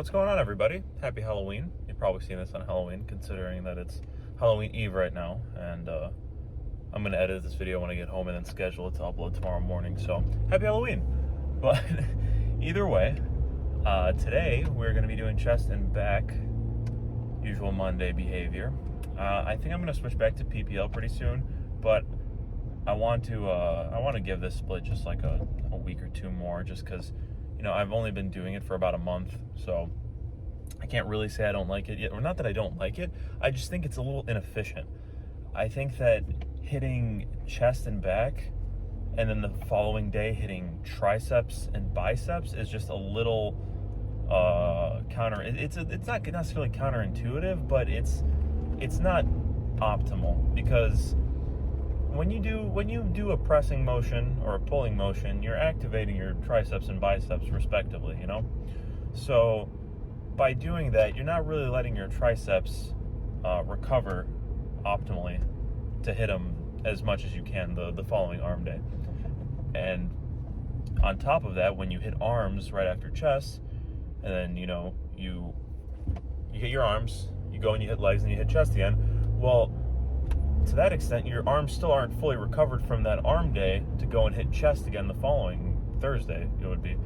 What's going on, everybody? Happy Halloween. You've probably seen this on Halloween, considering that it's Halloween Eve right now, and I'm going to edit this video when I get home and then schedule it to upload tomorrow morning, so happy Halloween. But either way, today we're going to be doing chest and back, usual Monday behavior. I think I'm going to switch back to PPL pretty soon, but I want to give this split just like a week or two more, just because, you know, I've only been doing it for about a month, so I can't really say I don't like it yet. Or not that I don't like it, I just think it's a little inefficient. I think that hitting chest and back and then the following day hitting triceps and biceps is just a little counter. It's not necessarily counterintuitive, but it's not optimal, because when you do a pressing motion or a pulling motion, you're activating your triceps and biceps respectively, you know? So by doing that, you're not really letting your triceps recover optimally to hit them as much as you can the following arm day. And on top of that, when you hit arms right after chest, and then, you know, you hit your arms, you go and you hit legs, and you hit chest again, well, to that extent, your arms still aren't fully recovered from that arm day to go and hit chest again the following Thursday, it would be.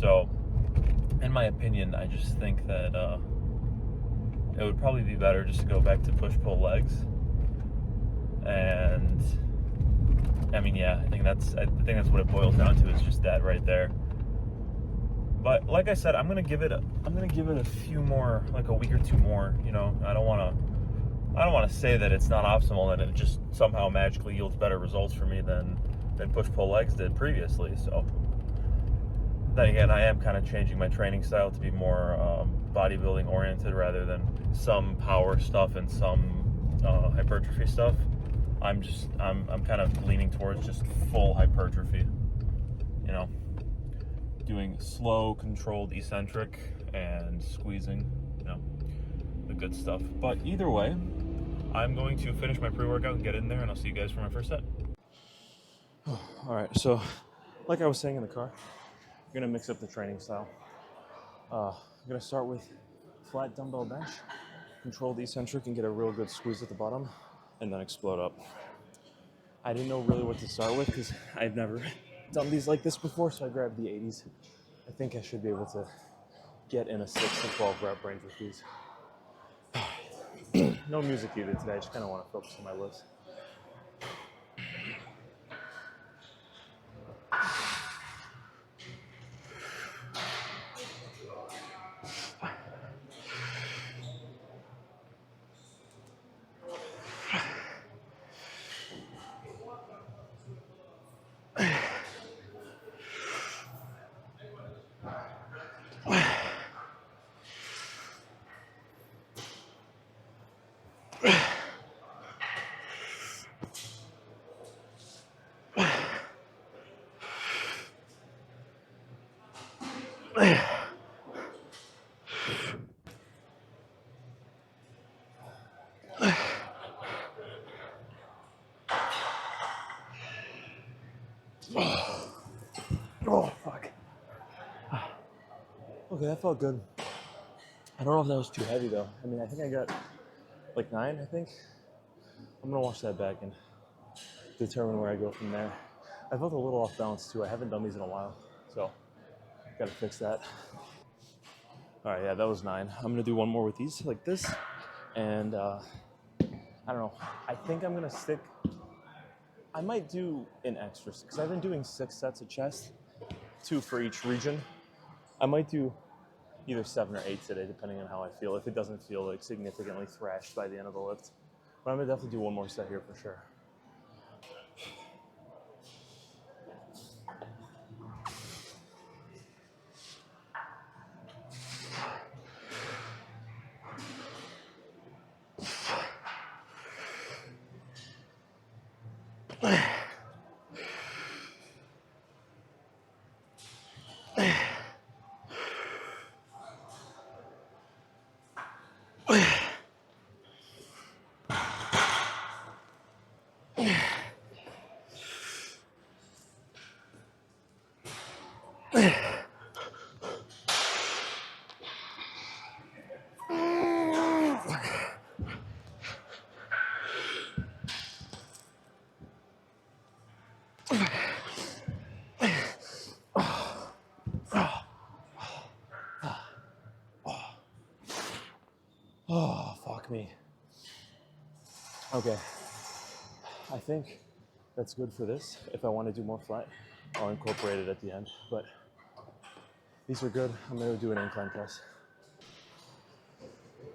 So, in my opinion, I just think that it would probably be better just to go back to push-pull legs. And I mean, yeah, I think that's what it boils down to, is just that right there. But like I said, I'm gonna give it a few more, like a week or two more. You know, I don't want to say that it's not optimal and it just somehow magically yields better results for me than push-pull legs did previously. So then again, I am kind of changing my training style to be more bodybuilding oriented rather than some power stuff and some hypertrophy stuff. I'm kind of leaning towards just full hypertrophy, you know, doing slow, controlled eccentric and squeezing, you know, the good stuff. But either way, I'm going to finish my pre-workout and get in there, and I'll see you guys for my first set. All right, so like I was saying in the car, I'm gonna mix up the training style. I'm gonna start with flat dumbbell bench, controlled eccentric, and get a real good squeeze at the bottom, and then explode up. I didn't know really what to start with because I've never done these like this before, so I grabbed the 80s. I think I should be able to get in a 6 to 12 rep range with these. No music either today, I just kind of want to focus on my lifts. Oh, fuck. Okay, that felt good. I don't know if that was too heavy, though. I mean, I think I got like 9, I think. I'm going to watch that back and determine where I go from there. I felt a little off balance, too. I haven't done these in a while, so got to fix that. All right, yeah, that was 9. I'm going to do one more with these, like this. And I don't know. I think I'm going to stick... I might do an extra, because I've been doing 6 sets of chest, 2 for each region. I might do either 7 or 8 today, depending on how I feel, if it doesn't feel like significantly thrashed by the end of the lift. But I'm gonna definitely do one more set here for sure. Okay, I think that's good for this. If I want to do more flat, I'll incorporate it at the end. But these are good. I'm gonna do an incline press.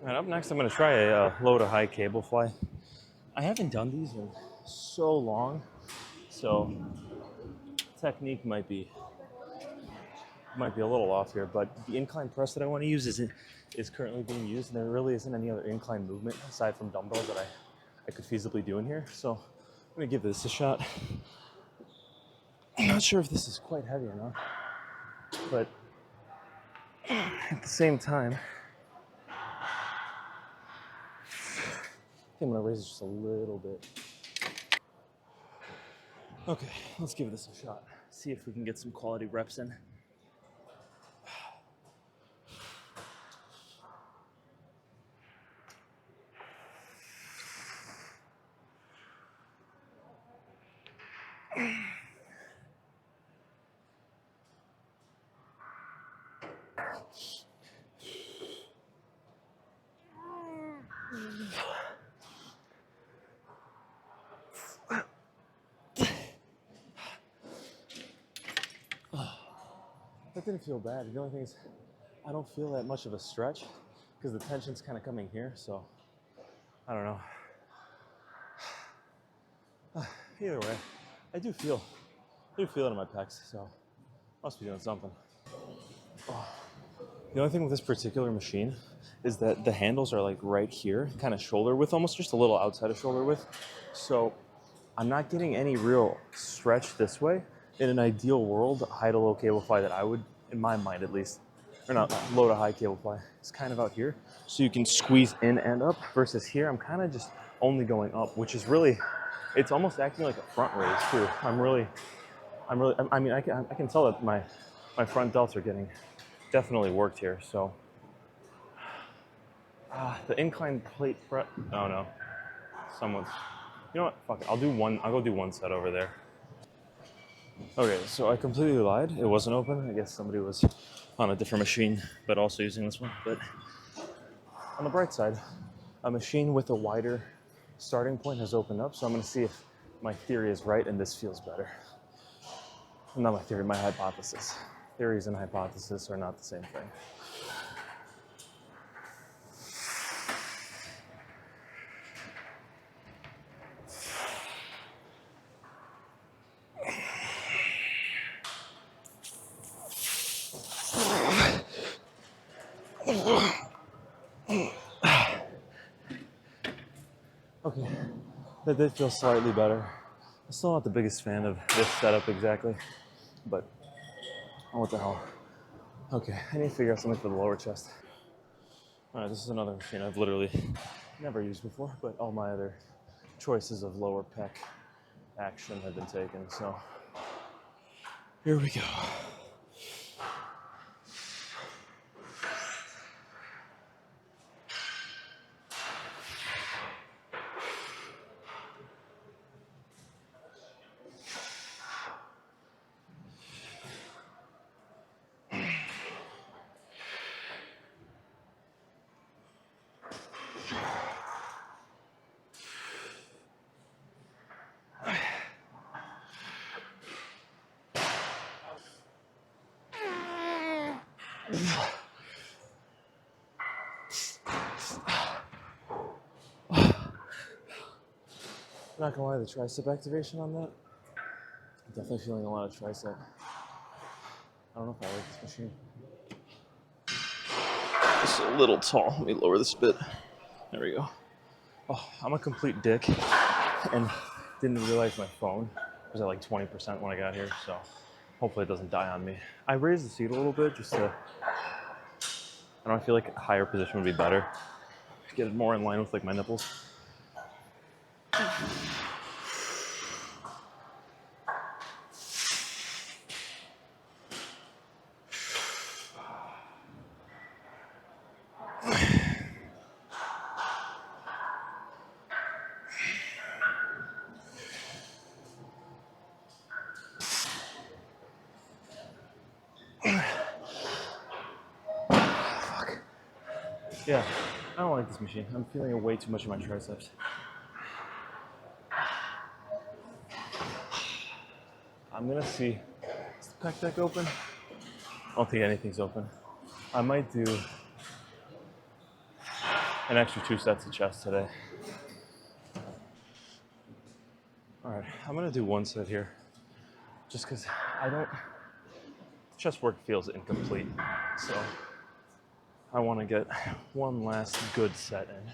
All right, up next, I'm gonna try a low to high cable fly. I haven't done these in so long, so technique might be a little off here. But the incline press that I want to use is currently being used, and there really isn't any other incline movement aside from dumbbells that I could feasibly do in here. So I'm gonna give this a shot. I'm not sure if this is quite heavy or not, but at the same time, I think I'm gonna raise it just a little bit. Okay, let's give this a shot. See if we can get some quality reps in. That didn't feel bad. The only thing is, I don't feel that much of a stretch because the tension's kind of coming here. So I don't know. Either way, I do feel it in my pecs. So must be doing something. The only thing with this particular machine is that the handles are like right here, kind of shoulder width, almost just a little outside of shoulder width. So I'm not getting any real stretch this way. In an ideal world, high to low cable fly that I would, in my mind at least, or not low to high cable fly, is kind of out here. So you can squeeze in and up versus here, I'm kind of just only going up, which is really, it's almost acting like a front raise too. I mean, I can tell that my front delts are getting definitely worked here. So the incline plate press, oh no, someone's, you know what, fuck it, I'll go do one set over there. Okay, so I completely lied. It wasn't open. I guess somebody was on a different machine, but also using this one. But on the bright side, a machine with a wider starting point has opened up, so I'm gonna see if my theory is right and this feels better. Not my theory, my hypothesis. Theories and hypothesis are not the same thing. Okay, that did feel slightly better. I'm still not the biggest fan of this setup exactly, but oh, what the hell. Okay, I need to figure out something for the lower chest. All right, this is another machine I've literally never used before, but all my other choices of lower pec action have been taken, so here we go. I'm not gonna lie, the tricep activation on that, I'm definitely feeling a lot of tricep. I don't know if I like this machine. It's a little tall. Let me lower this a bit. There we go. Oh, I'm a complete dick and didn't realize my phone was at like 20% when I got here, so hopefully it doesn't die on me. I raised the seat a little bit just to, I don't feel like a higher position would be better. Get it more in line with like my nipples. Yeah, I don't like this machine. I'm feeling way too much of my triceps. I'm gonna see. Is the pec deck open? I don't think anything's open. I might do an extra 2 sets of chest today. All right, I'm gonna do 1 set here, just because chest work feels incomplete. So I want to get one last good set in.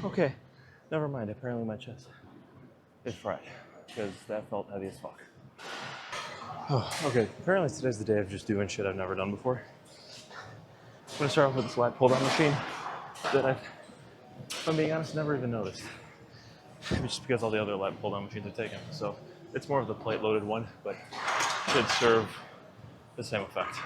Okay, never mind. Apparently my chest is fried because that felt heavy as fuck. Oh, okay, apparently today's the day of just doing shit I've never done before. I'm gonna start off with this lat pull down machine that I've, if I'm being honest, never even noticed. Just because all the other lat pull down machines are taken. So it's more of the plate loaded one, but should serve the same effect.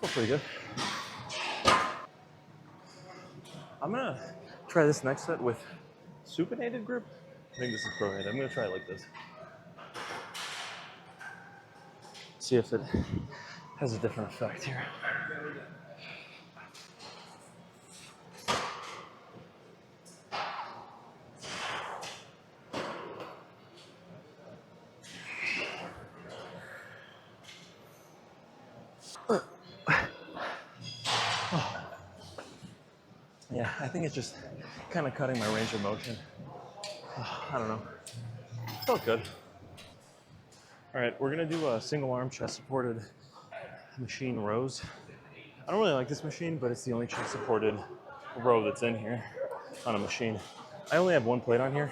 Felt pretty good. I'm gonna try this next set with supinated grip. I think this is prorated. I'm gonna try it like this. See if it has a different effect here. Yeah, I think it's just kind of cutting my range of motion. I don't know. Felt good. All right, we're gonna do a single arm chest supported machine rows. I don't really like this machine, but it's the only chest supported row that's in here on a machine. I only have 1 plate on here.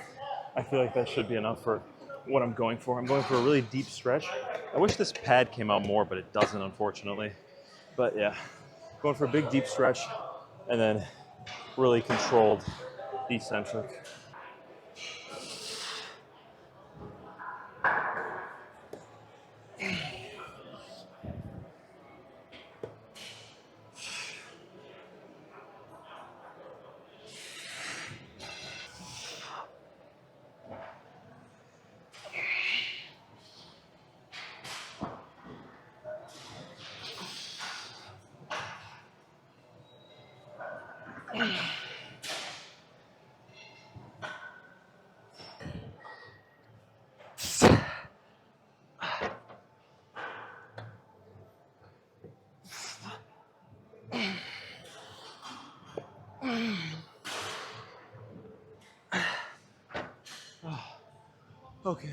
I feel like that should be enough for what I'm going for. I'm going for a really deep stretch. I wish this pad came out more, but it doesn't, unfortunately. But yeah, going for a big deep stretch and then really controlled eccentric. Okay,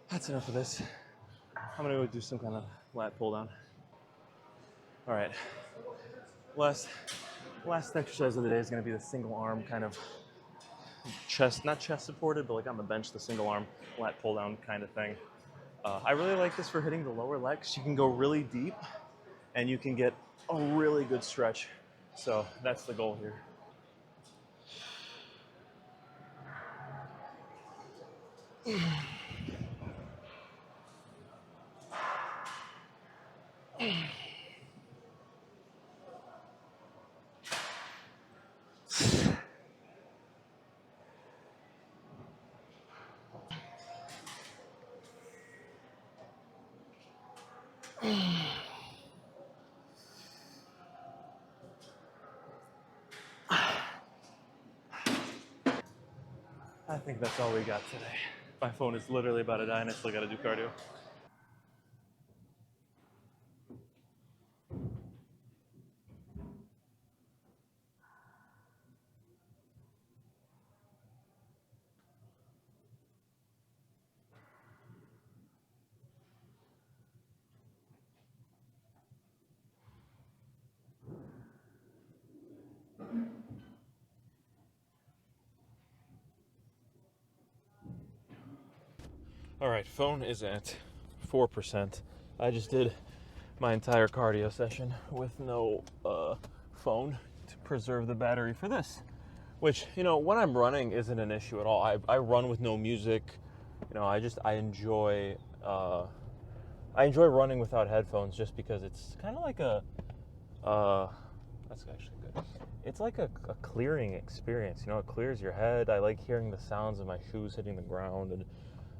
that's enough of this. I'm gonna go do some kind of lat pull down. All right, last exercise of the day is gonna be the single arm kind of chest, not chest supported, but like on the bench, the single arm lat pull down kind of thing. I really like this for hitting the lower legs. You can go really deep and you can get a really good stretch. So that's the goal here. I think that's all we got today. My phone is literally about to die and I still gotta do cardio. All right, phone is at 4%. I just did my entire cardio session with no phone to preserve the battery for this. Which, when I'm running isn't an issue at all. I run with no music. I enjoy running without headphones just because it's kind of like that's actually good. It's like a clearing experience. It clears your head. I like hearing the sounds of my shoes hitting the ground and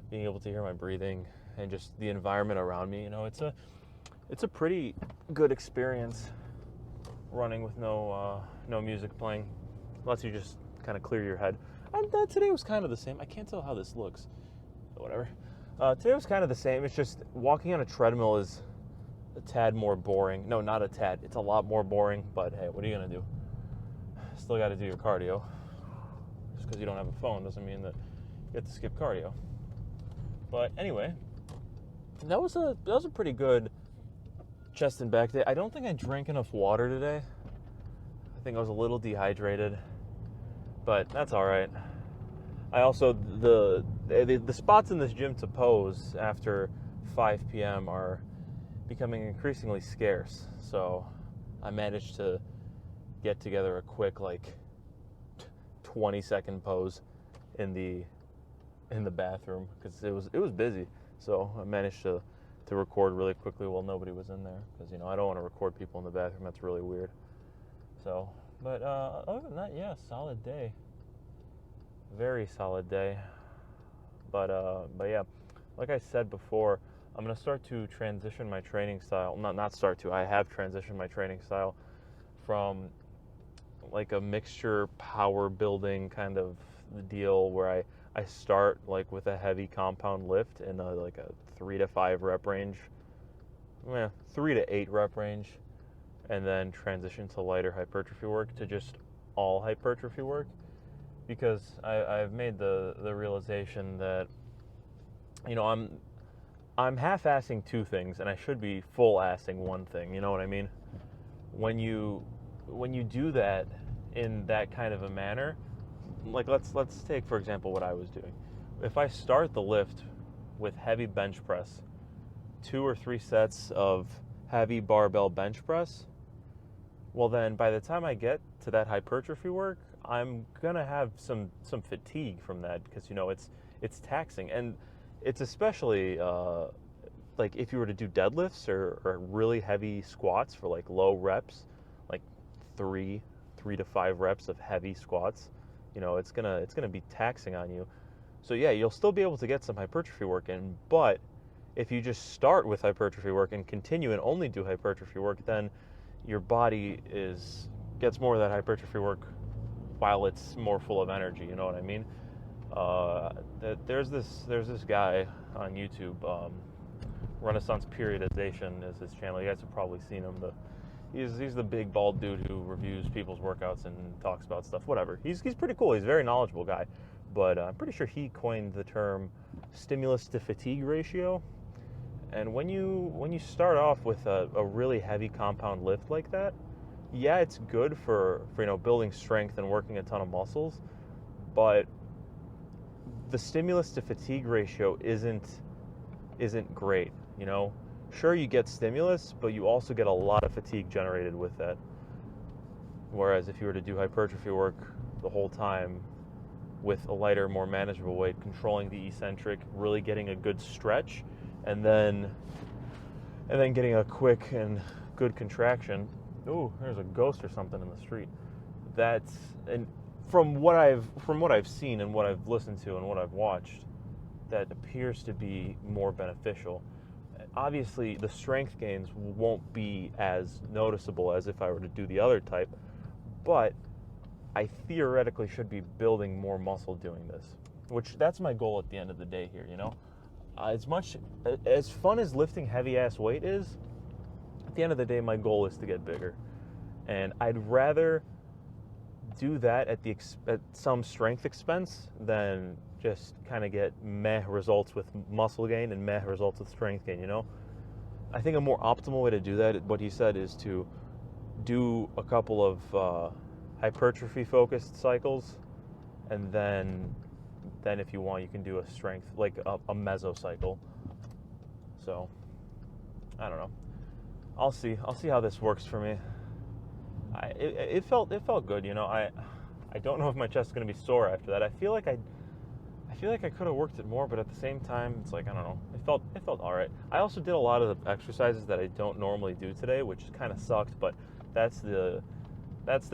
being able to hear my breathing and just the environment around me. It's a pretty good experience running with no music playing. Lets you just kind of clear your head. And today was kind of the same. I can't tell how this looks. Whatever. Today was kind of the same. It's just walking on a treadmill is a tad more boring. No, not a tad. It's a lot more boring. But hey, what are you gonna do? Still got to do your cardio. Just because you don't have a phone doesn't mean that you have to skip cardio. But anyway, that was a pretty good chest and back day. I don't think I drank enough water today. I think I was a little dehydrated, but that's all right. I also the spots in this gym to pose after 5 p.m. are becoming increasingly scarce. So I managed to get together a quick 20-second pose in the bathroom because it was busy. So I managed to record really quickly while nobody was in there because I don't want to record people in the bathroom. That's really weird. So, but other than that, yeah, solid day. Very solid day. But yeah, like I said before, I'm gonna start to transition my training style. Not start to. I have transitioned my training style from like a mixture power building kind of deal where I start with a heavy compound lift in a 3 to 5 rep range, 3 to 8 rep range, and then transition to lighter hypertrophy work to just all hypertrophy work, because I've made the realization that I'm half-assing 2 things and I should be full-assing 1 thing. You know what I mean? When you do that in that kind of a manner, let's take for example what I was doing. If I start the lift with heavy bench press, 2 or 3 sets of heavy barbell bench press, well then by the time I get to that hypertrophy work, I'm gonna have some fatigue from that because it's taxing, and it's especially if you were to do deadlifts or really heavy squats for low reps, 3 to 5 reps of heavy squats, it's gonna be taxing on you. So yeah, you'll still be able to get some hypertrophy work in, but if you just start with hypertrophy work and continue and only do hypertrophy work, then your body gets more of that hypertrophy work while it's more full of energy. You know what I mean? There's this guy on YouTube, Renaissance Periodization is his channel. You guys have probably seen him. He's the big bald dude who reviews people's workouts and talks about stuff. Whatever. He's pretty cool. He's a very knowledgeable guy. But I'm pretty sure he coined the term stimulus to fatigue ratio. And when you start off with a really heavy compound lift like that, yeah, it's good for building strength and working a ton of muscles, but the stimulus to fatigue ratio isn't great. Sure, you get stimulus, but you also get a lot of fatigue generated with that. Whereas if you were to do hypertrophy work the whole time with a lighter, more manageable weight, controlling the eccentric, really getting a good stretch, and then getting a quick and good contraction. Ooh, there's a ghost or something in the street. And from what I've seen and what I've listened to and what I've watched, that appears to be more beneficial. Obviously, the strength gains won't be as noticeable as if I were to do the other type, but I theoretically should be building more muscle doing this, which that's my goal at the end of the day here. As fun as lifting heavy ass weight is, at the end of the day, my goal is to get bigger, and I'd rather do that at some strength expense than just kind of get meh results with muscle gain and meh results with strength gain. I think a more optimal way to do that, what he said, is to do a couple of hypertrophy focused cycles and then then if you want, you can do a strength, like a mesocycle. So, I don't know. I'll see how this works for me. It felt good, you know. I don't know if my chest is going to be sore after that. I feel like I could have worked it more, but at the same time, it's like, I don't know. It felt all right. I also did a lot of the exercises that I don't normally do today, which kind of sucked, but that's the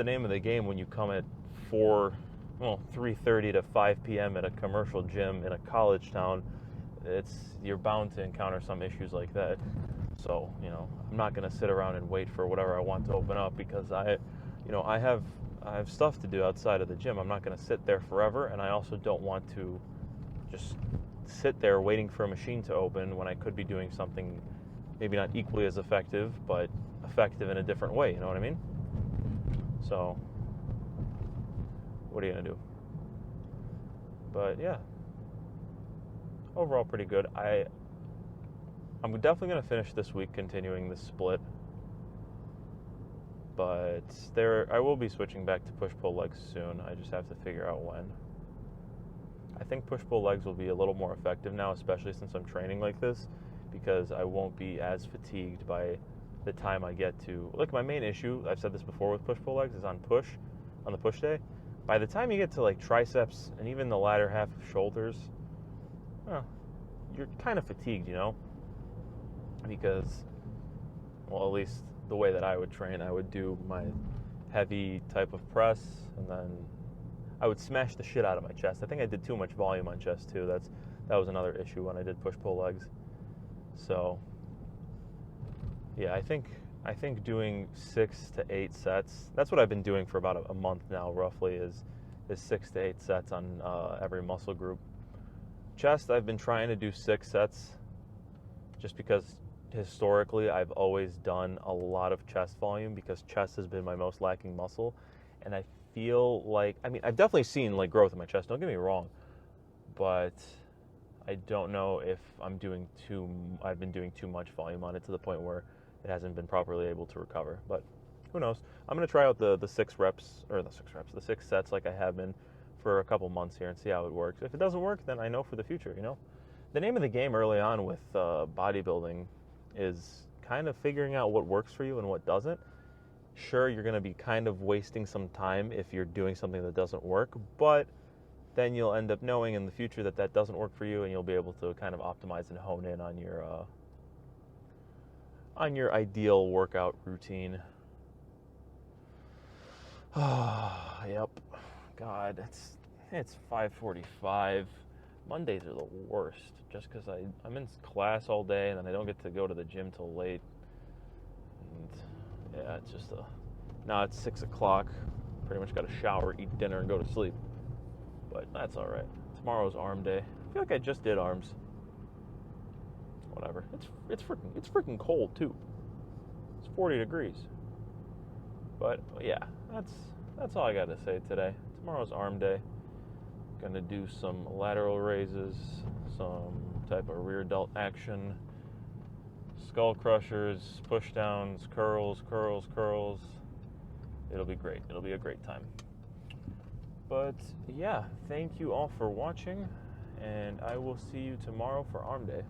name of the game when you come at 3:30 to 5 p.m. at a commercial gym in a college town. You're bound to encounter some issues like that. So, you know, I'm not going to sit around and wait for whatever I want to open up, because I have stuff to do outside of the gym. I'm not going to sit there forever, and I also don't want to just sit there waiting for a machine to open when I could be doing something maybe not equally as effective, but effective in a different way, you know what I mean? So, what are you going to do? But yeah, overall pretty good. I'm definitely going to finish this week continuing this split, but I will be switching back to push-pull legs soon. I just have to figure out when. I think push-pull legs will be a little more effective now, especially since I'm training like this, because I won't be as fatigued by the time I get to, like, my main issue, I've said this before with push-pull legs, is on the push day. By the time you get to like triceps and even the latter half of shoulders, you're kind of fatigued, you know? Because, well, at least the way that I would train, I would do my heavy type of press, and then I would smash the shit out of my chest. I think I did too much volume on chest too. That was another issue when I did push-pull legs. So, yeah, I think doing 6 to 8 sets. That's what I've been doing for about a month now, roughly. Is 6 to 8 sets on every muscle group. Chest, I've been trying to do 6 sets, just because historically I've always done a lot of chest volume, because chest has been my most lacking muscle, and I feel like, I mean, I've definitely seen like growth in my chest, don't get me wrong, but I don't know if I've been doing too much volume on it to the point where it hasn't been properly able to recover. But who knows? I'm going to try out the 6 sets like I have been for a couple months here and see how it works. If it doesn't work, then I know for the future, you know? The name of the game early on with bodybuilding is kind of figuring out what works for you and what doesn't. Sure, you're going to be kind of wasting some time if you're doing something that doesn't work, but then you'll end up knowing in the future that doesn't work for you, and you'll be able to kind of optimize and hone in on your ideal workout routine. Yep. God, it's 5:45. Mondays are the worst, just because I'm in class all day, and then I don't get to go to the gym till late. And yeah, it's just now it's 6 o'clock. Pretty much got to shower, eat dinner, and go to sleep. But that's all right. Tomorrow's arm day. I feel like I just did arms. Whatever. It's freaking cold too. It's 40 degrees. But yeah, that's all I got to say today. Tomorrow's arm day. Gonna do some lateral raises, some type of rear delt action, skull crushers, push downs, curls. It'll be great. It'll be a great time. But yeah, thank you all for watching, and I will see you tomorrow for arm day.